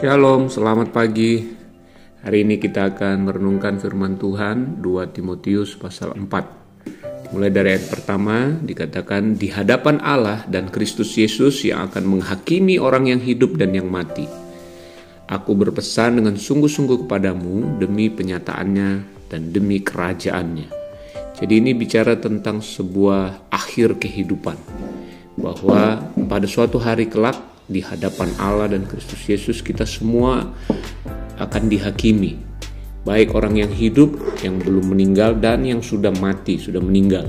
Shalom, selamat pagi. Hari ini kita akan merenungkan firman Tuhan 2 Timotius pasal 4. Mulai dari ayat pertama dikatakan, di hadapan Allah dan Kristus Yesus yang akan menghakimi orang yang hidup dan yang mati. Aku berpesan dengan sungguh-sungguh kepadamu demi penyataannya dan demi kerajaannya. Jadi ini bicara tentang sebuah akhir kehidupan. Bahwa pada suatu hari kelak di hadapan Allah dan Kristus Yesus kita semua akan dihakimi. Baik orang yang hidup, yang belum meninggal, dan yang sudah mati, sudah meninggal.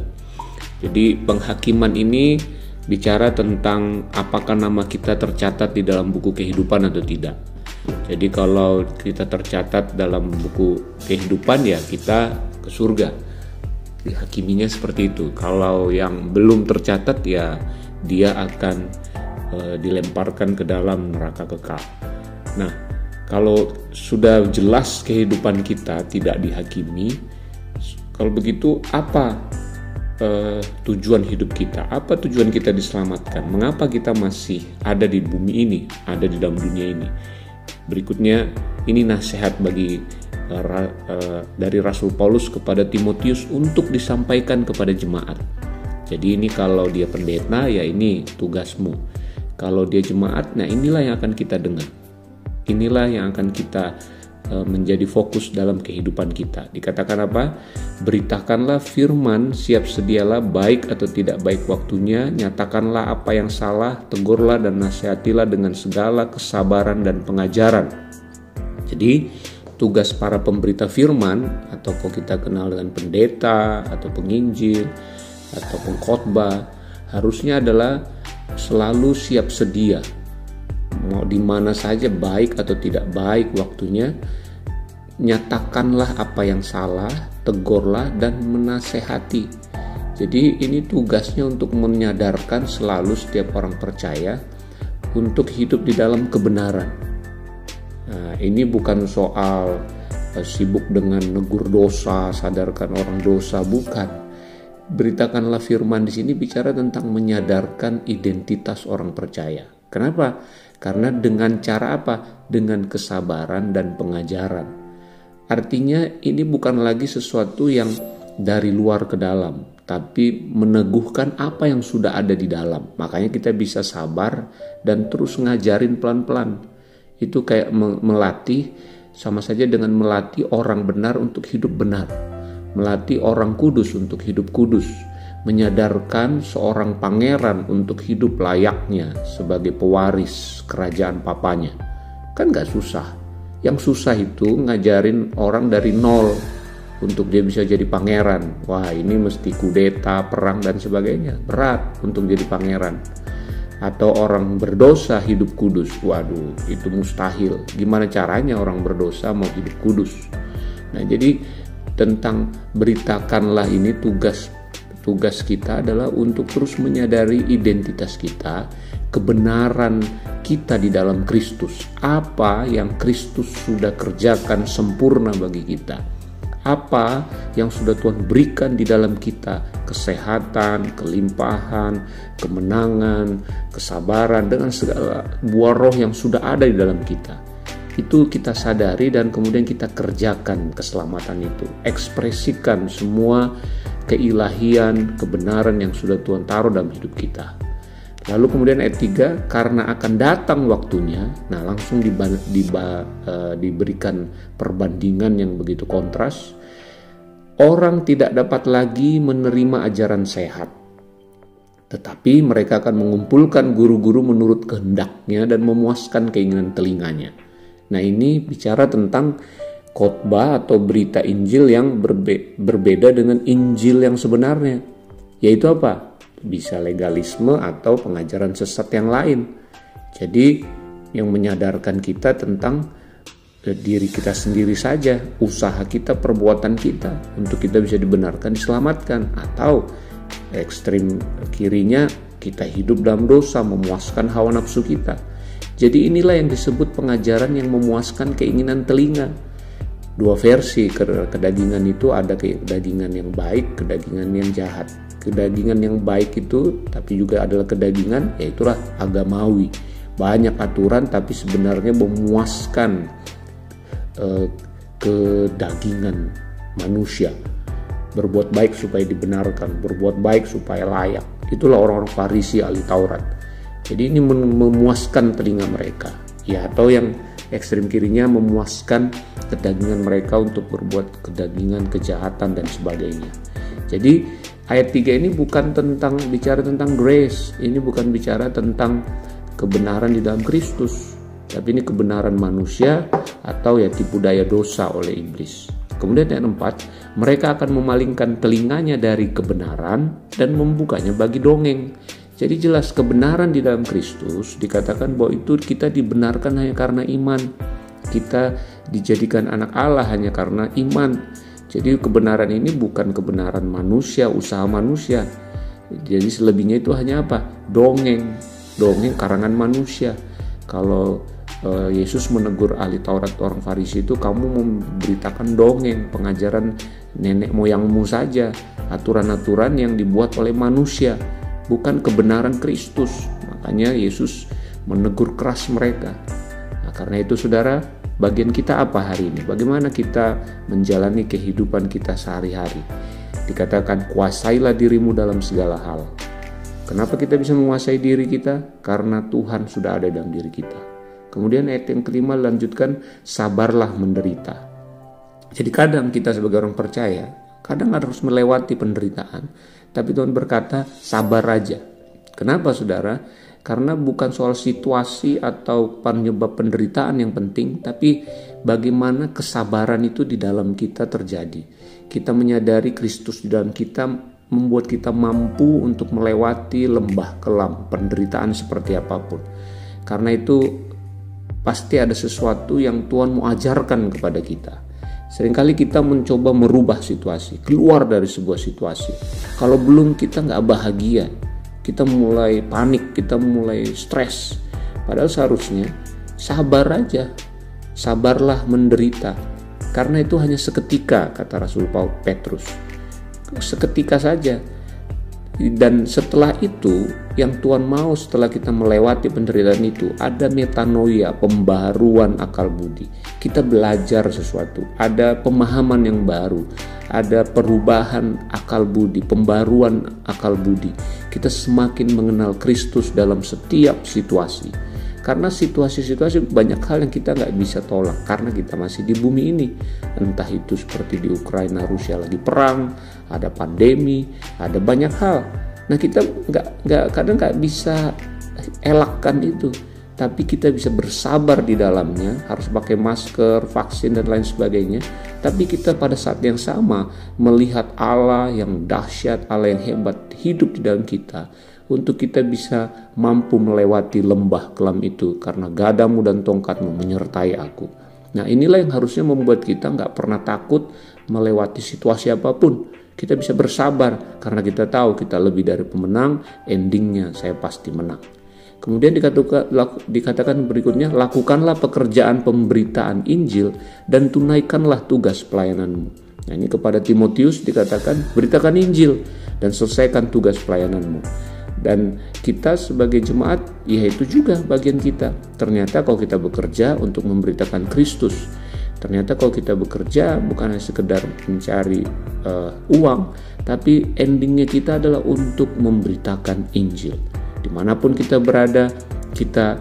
Jadi penghakiman ini bicara tentang apakah nama kita tercatat di dalam buku kehidupan atau tidak. Jadi kalau kita tercatat dalam buku kehidupan ya kita ke surga. Dihakiminya seperti itu. Kalau yang belum tercatat ya dia akan dilemparkan ke dalam neraka kekal. Nah, kalau sudah jelas kehidupan kita tidak dihakimi, kalau begitu apa tujuan hidup kita? Apa tujuan kita diselamatkan? Mengapa kita masih ada di bumi ini, ada di dalam dunia ini? Berikutnya, ini nasihat bagi dari Rasul Paulus kepada Timotius untuk disampaikan kepada jemaat. Jadi ini kalau dia pendeta ya ini tugasmu. Kalau dia jemaat, nah inilah yang akan kita dengar. Inilah yang akan kita menjadi fokus dalam kehidupan kita. Dikatakan apa? Beritakanlah firman, siap sedialah baik atau tidak baik waktunya, nyatakanlah apa yang salah, tegurlah dan nasihatilah dengan segala kesabaran dan pengajaran. Jadi tugas para pemberita firman, atau kalau kita kenal dengan pendeta atau penginjil atau pengkhotbah, harusnya adalah selalu siap sedia. Mau di mana saja baik atau tidak baik waktunya, nyatakanlah apa yang salah, tegurlah dan menasehati. Jadi ini tugasnya untuk menyadarkan selalu setiap orang percaya untuk hidup di dalam kebenaran. Nah, ini bukan soal sibuk dengan negur dosa, sadarkan orang dosa, bukan. Beritakanlah firman di sini bicara tentang menyadarkan identitas orang percaya. Kenapa? Karena dengan cara apa? Dengan kesabaran dan pengajaran. Artinya ini bukan lagi sesuatu yang dari luar ke dalam, tapi meneguhkan apa yang sudah ada di dalam. Makanya kita bisa sabar dan terus ngajarin pelan-pelan. Itu kayak melatih, sama saja dengan melatih orang benar untuk hidup benar. Melatih orang kudus untuk hidup kudus, menyadarkan seorang pangeran untuk hidup layaknya sebagai pewaris kerajaan papanya. Kan gak susah. Yang susah itu ngajarin orang dari nol untuk dia bisa jadi pangeran. Wah, ini mesti kudeta, perang dan sebagainya. Berat untuk jadi pangeran. Atau orang berdosa hidup kudus. Waduh, itu mustahil. Gimana caranya orang berdosa mau hidup kudus? Nah, jadi tentang beritakanlah ini tugas kita adalah untuk terus menyadari identitas kita, kebenaran kita di dalam Kristus. Apa yang Kristus sudah kerjakan sempurna bagi kita. Apa yang sudah Tuhan berikan di dalam kita, kesehatan, kelimpahan, kemenangan, kesabaran, dengan segala buah roh yang sudah ada di dalam kita. Itu kita sadari dan kemudian kita kerjakan keselamatan itu. Ekspresikan semua keilahian, kebenaran yang sudah Tuhan taruh dalam hidup kita. Lalu kemudian ayat 3, karena akan datang waktunya, nah langsung diberikan perbandingan yang begitu kontras. Orang tidak dapat lagi menerima ajaran sehat, tetapi mereka akan mengumpulkan guru-guru menurut kehendaknya dan memuaskan keinginan telinganya. Nah ini bicara tentang khotbah atau berita Injil yang berbeda dengan Injil yang sebenarnya. Yaitu apa? Bisa legalisme atau pengajaran sesat yang lain. Jadi yang menyadarkan kita tentang diri kita sendiri saja, usaha kita, perbuatan kita untuk kita bisa dibenarkan, diselamatkan. Atau ekstrim kirinya kita hidup dalam dosa, memuaskan hawa nafsu kita. Jadi inilah yang disebut pengajaran yang memuaskan keinginan telinga. Dua versi kedagingan itu, ada kedagingan yang baik, kedagingan yang jahat. Kedagingan yang baik itu tapi juga adalah kedagingan, yaitulah agamawi. banyak aturan tapi sebenarnya memuaskan kedagingan manusia. Berbuat baik supaya dibenarkan, berbuat baik supaya layak. Itulah orang-orang Farisi ahli Taurat. Jadi ini memuaskan telinga mereka. Ya, atau yang ekstrem kirinya memuaskan kedagingan mereka untuk berbuat kedagingan, kejahatan dan sebagainya. Jadi ayat 3 ini bukan bicara tentang grace, ini bukan bicara tentang kebenaran di dalam Kristus, tapi ini kebenaran manusia atau ya tipu daya dosa oleh iblis. Kemudian ayat 4, mereka akan memalingkan telinganya dari kebenaran dan membukanya bagi dongeng. Jadi jelas kebenaran di dalam Kristus dikatakan bahwa itu kita dibenarkan hanya karena iman. Kita dijadikan anak Allah hanya karena iman. Jadi kebenaran ini bukan kebenaran manusia, usaha manusia. Jadi selebihnya itu hanya apa? Dongeng karangan manusia. Kalau Yesus menegur ahli Taurat orang Farisi itu, kamu memberitakan dongeng, pengajaran nenek moyangmu saja, aturan-aturan yang dibuat oleh manusia, bukan kebenaran Kristus. Makanya Yesus menegur keras mereka. Nah, karena itu saudara, bagian kita apa hari ini? Bagaimana kita menjalani kehidupan kita sehari-hari? Dikatakan kuasailah dirimu dalam segala hal. Kenapa kita bisa menguasai diri kita? Karena Tuhan sudah ada dalam diri kita. Kemudian ayat yang kelima lanjutkan, sabarlah menderita. Jadi kadang kita sebagai orang percaya, kadang harus melewati penderitaan. Tapi Tuhan berkata, sabar aja. Kenapa saudara? Karena bukan soal situasi atau penyebab penderitaan yang penting, tapi bagaimana kesabaran itu di dalam kita terjadi. Kita menyadari Kristus di dalam kita membuat kita mampu untuk melewati lembah kelam, penderitaan seperti apapun. Karena itu pasti ada sesuatu yang Tuhan mau ajarkan kepada kita. Seringkali kita mencoba merubah situasi, keluar dari sebuah situasi. Kalau belum kita nggak bahagia, kita mulai panik, kita mulai stres. Padahal seharusnya sabar aja, sabarlah menderita. Karena itu hanya seketika, kata Rasul Petrus. Seketika saja. Dan setelah itu, yang Tuhan mau setelah kita melewati penderitaan itu, ada metanoia, pembaharuan akal budi. Kita belajar sesuatu, ada pemahaman yang baru, ada perubahan akal budi, pembaruan akal budi. Kita semakin mengenal Kristus dalam setiap situasi. Karena situasi-situasi banyak hal yang kita nggak bisa tolak karena kita masih di bumi ini. Entah itu seperti di Ukraina, Rusia lagi perang, ada pandemi, ada banyak hal. Nah kita kadang nggak bisa elakkan itu, tapi kita bisa bersabar di dalamnya. Harus pakai masker, vaksin dan lain sebagainya. Tapi kita pada saat yang sama melihat Allah yang dahsyat, Allah yang hebat hidup di dalam kita. Untuk kita bisa mampu melewati lembah kelam itu karena gadamu dan tongkatmu menyertai aku. Nah inilah yang harusnya membuat kita gak pernah takut melewati situasi apapun. Kita bisa bersabar karena kita tahu kita lebih dari pemenang, endingnya saya pasti menang. Kemudian dikatakan berikutnya, lakukanlah pekerjaan pemberitaan Injil dan tunaikanlah tugas pelayananmu. Nah ini kepada Timotius dikatakan, beritakan Injil dan selesaikan tugas pelayananmu. Dan kita sebagai jemaat, ya itu juga bagian kita. Ternyata kalau kita bekerja untuk memberitakan Kristus, ternyata kalau kita bekerja bukan hanya sekedar mencari uang, tapi endingnya kita adalah untuk memberitakan Injil. Dimanapun kita berada, kita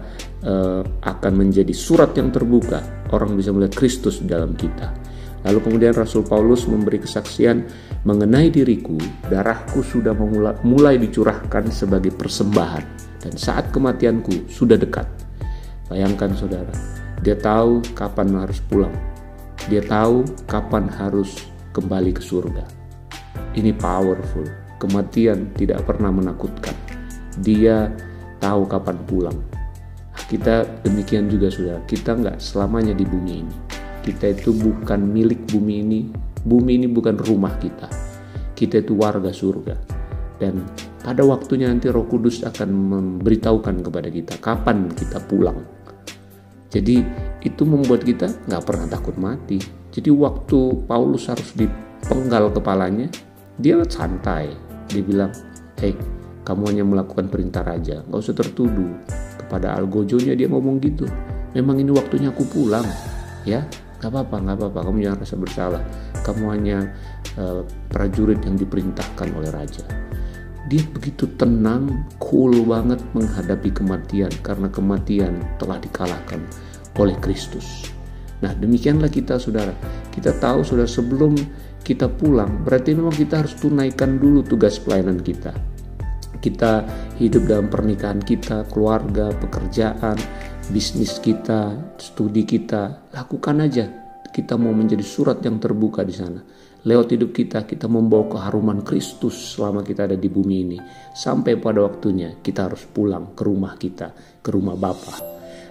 akan menjadi surat yang terbuka. Orang bisa melihat Kristus dalam kita. Lalu kemudian Rasul Paulus memberi kesaksian, mengenai diriku, darahku sudah mulai dicurahkan sebagai persembahan dan saat kematianku sudah dekat. Bayangkan saudara, dia tahu kapan harus pulang. Dia tahu kapan harus kembali ke surga. Ini powerful. Kematian tidak pernah menakutkan. Dia tahu kapan pulang. Kita demikian juga saudara, kita nggak selamanya di bumi ini. Kita itu bukan milik bumi ini. Bumi ini bukan rumah kita. Kita itu warga surga. Dan pada waktunya nanti Roh Kudus akan memberitahukan kepada kita kapan kita pulang. Jadi itu membuat kita gak pernah takut mati. Jadi waktu Paulus harus dipenggal kepalanya, dia santai. Dia bilang, hey, kamu hanya melakukan perintah raja, gak usah tertuduh. kepada algojonya dia ngomong gitu. Memang ini waktunya aku pulang, ya. Gak apa-apa, kamu jangan rasa bersalah. Kamu hanya prajurit yang diperintahkan oleh raja. Dia begitu tenang, cool banget menghadapi kematian, karena kematian telah dikalahkan oleh Kristus. Nah, demikianlah kita, saudara. Kita tahu, saudara, sebelum kita pulang, berarti memang kita harus tunaikan dulu tugas pelayanan kita. Kita hidup dalam pernikahan kita, keluarga, pekerjaan, bisnis kita, studi kita, lakukan aja. Kita mau menjadi surat yang terbuka di sana. Lewat hidup kita membawa keharuman Kristus selama kita ada di bumi ini. Sampai pada waktunya kita harus pulang ke rumah kita, ke rumah Bapa.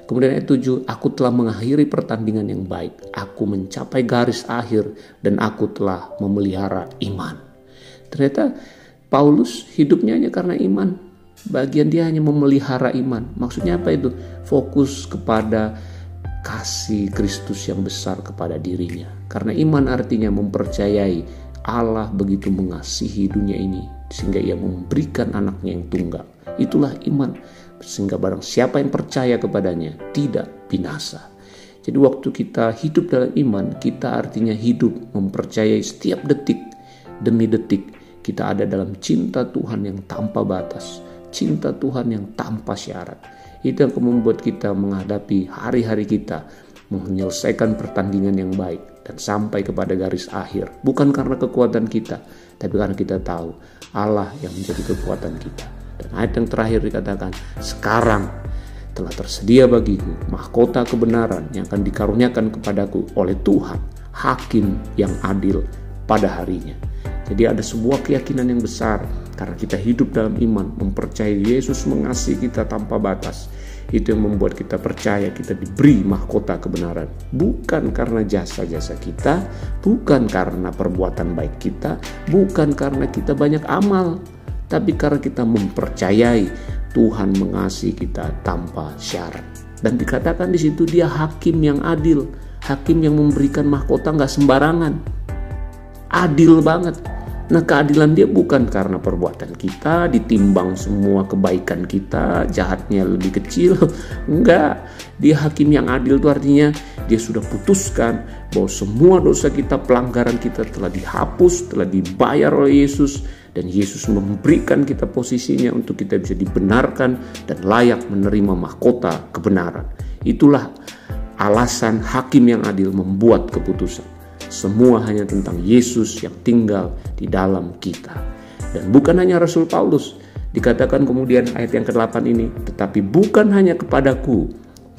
Kemudian ayat 7, aku telah mengakhiri pertandingan yang baik. Aku mencapai garis akhir dan aku telah memelihara iman. Ternyata Paulus hidupnya hanya karena iman. Bagian dia hanya memelihara iman. Maksudnya apa itu? Fokus kepada kasih Kristus yang besar kepada dirinya. Karena iman artinya mempercayai Allah begitu mengasihi dunia ini sehingga ia memberikan anaknya yang tunggal. Itulah iman. Sehingga barang siapa yang percaya kepadanya tidak binasa. Jadi waktu kita hidup dalam iman, kita artinya hidup mempercayai setiap detik demi detik kita ada dalam cinta Tuhan yang tanpa batas, cinta Tuhan yang tanpa syarat. Itu yang membuat kita menghadapi hari-hari kita, menyelesaikan pertandingan yang baik dan sampai kepada garis akhir. Bukan karena kekuatan kita, tapi karena kita tahu Allah yang menjadi kekuatan kita. Dan ayat yang terakhir dikatakan, sekarang telah tersedia bagiku mahkota kebenaran yang akan dikaruniakan kepadaku oleh Tuhan, hakim yang adil pada harinya. Jadi ada sebuah keyakinan yang besar karena kita hidup dalam iman, mempercayai Yesus mengasihi kita tanpa batas. Itu yang membuat kita percaya kita diberi mahkota kebenaran. Bukan karena jasa-jasa kita, bukan karena perbuatan baik kita, bukan karena kita banyak amal, tapi karena kita mempercayai Tuhan mengasihi kita tanpa syarat. Dan dikatakan di situ dia hakim yang adil, hakim yang memberikan mahkota nggak sembarangan, adil banget. Nah, keadilan dia bukan karena perbuatan kita, ditimbang semua kebaikan kita, jahatnya lebih kecil. Enggak, dia hakim yang adil itu artinya dia sudah putuskan bahwa semua dosa kita, pelanggaran kita telah dihapus, telah dibayar oleh Yesus. Dan Yesus memberikan kita posisinya untuk kita bisa dibenarkan dan layak menerima mahkota kebenaran. Itulah alasan hakim yang adil membuat keputusan. Semua hanya tentang Yesus yang tinggal di dalam kita. Dan bukan hanya Rasul Paulus. Dikatakan kemudian ayat yang ke-8 ini, tetapi bukan hanya kepadaku,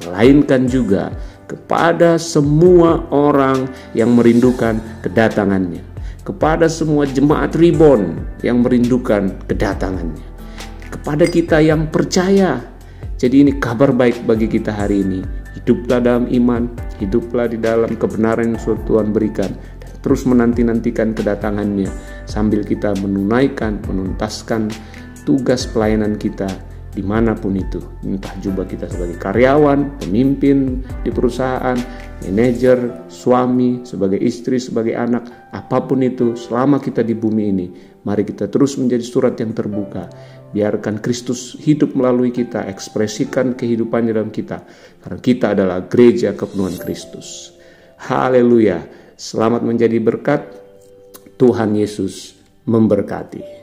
melainkan juga kepada semua orang yang merindukan kedatangannya. Kepada semua jemaat Ribon yang merindukan kedatangannya. Kepada kita yang percaya. Jadi ini kabar baik bagi kita hari ini. Hiduplah dalam iman, hiduplah di dalam kebenaran yang Tuhan berikan, dan terus menanti-nantikan kedatangannya sambil kita menuntaskan tugas pelayanan kita dimanapun itu. Entah juga kita sebagai karyawan, pemimpin di perusahaan, manajer, suami, sebagai istri, sebagai anak, apapun itu selama kita di bumi ini, mari kita terus menjadi surat yang terbuka. Biarkan Kristus hidup melalui kita, ekspresikan kehidupannya dalam kita, karena kita adalah gereja kepenuhan Kristus. Haleluya, selamat menjadi berkat. Tuhan Yesus memberkati.